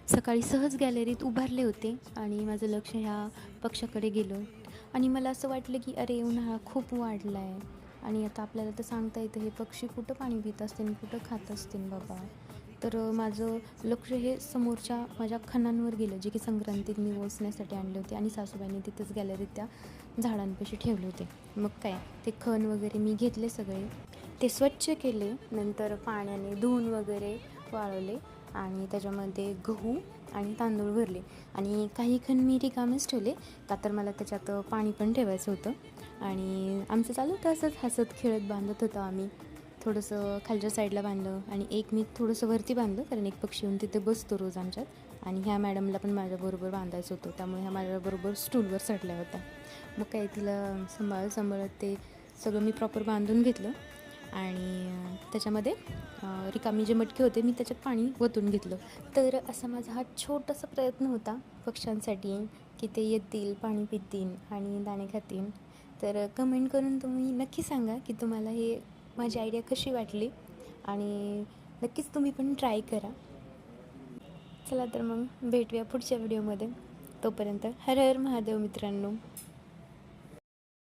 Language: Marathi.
सकाळी सहज गॅलरीत उभारले होते आणि माझं लक्ष ह्या पक्षाकडे गेलं आणि मला असं वाटलं की अरे उन्हाळा खूप वाढला आहे आणि आता आपल्याला तर सांगता येतं हे पक्षी कुठं पाणी पित असतील, कुठं खात असतील बाबा. तर माझं लक्ष हे समोरच्या माझ्या खणांवर गेलं, जे की संक्रांतीत मी ओसण्यासाठी आणले होते आणि सासूबाईंनी तिथंच गॅलरीत त्या झाडांपाशी ठेवले होते. मग काय, ते खण वगैरे मी घेतले सगळे, ते स्वच्छ केले, नंतर पाण्याने धुवून वगैरे वाळवले आणि त्याच्यामध्ये गहू आणि तांदूळ भरले आणि काही खण मी रिकामेच ठेवले, का तर मला त्याच्यात पाणी पण ठेवायचं होतं. आणि आमचं चालू होतं असंच हसत खेळत बांधत होतो आम्ही. थोडंसं खालच्या साईडला बांधलं आणि एक मी थोडंसं वरती बांधलं, कारण एक पक्षी येऊन तिथे बसतो रोज आमच्यात आणि ह्या मॅडमला पण माझ्याबरोबर बांधायचं होतं, त्यामुळे ह्या माझ्याबरोबर स्टूलवर चढल्या होत्या. मग काही तिला सांभाळत ते सगळं मी प्रॉपर बांधून घेतलं आणि त्याच्यामध्ये रिकामी जे मटके होते मी त्याच्यात पाणी ओतून घेतलं. तर असा माझा हा छोटासा प्रयत्न होता पक्ष्यांसाठी, की ते येतील, पाणी पितील आणि दाणे खातील. तर कमेंट करून तुम्ही नक्की सांगा की तुम्हाला हे माझी आयडिया कशी वाटली आणि नक्कीच तुम्ही पण ट्राय करा. चला तर मग भेटूया पुढच्या व्हिडिओमध्ये. तोपर्यंत हर हर महादेव मित्रांनो.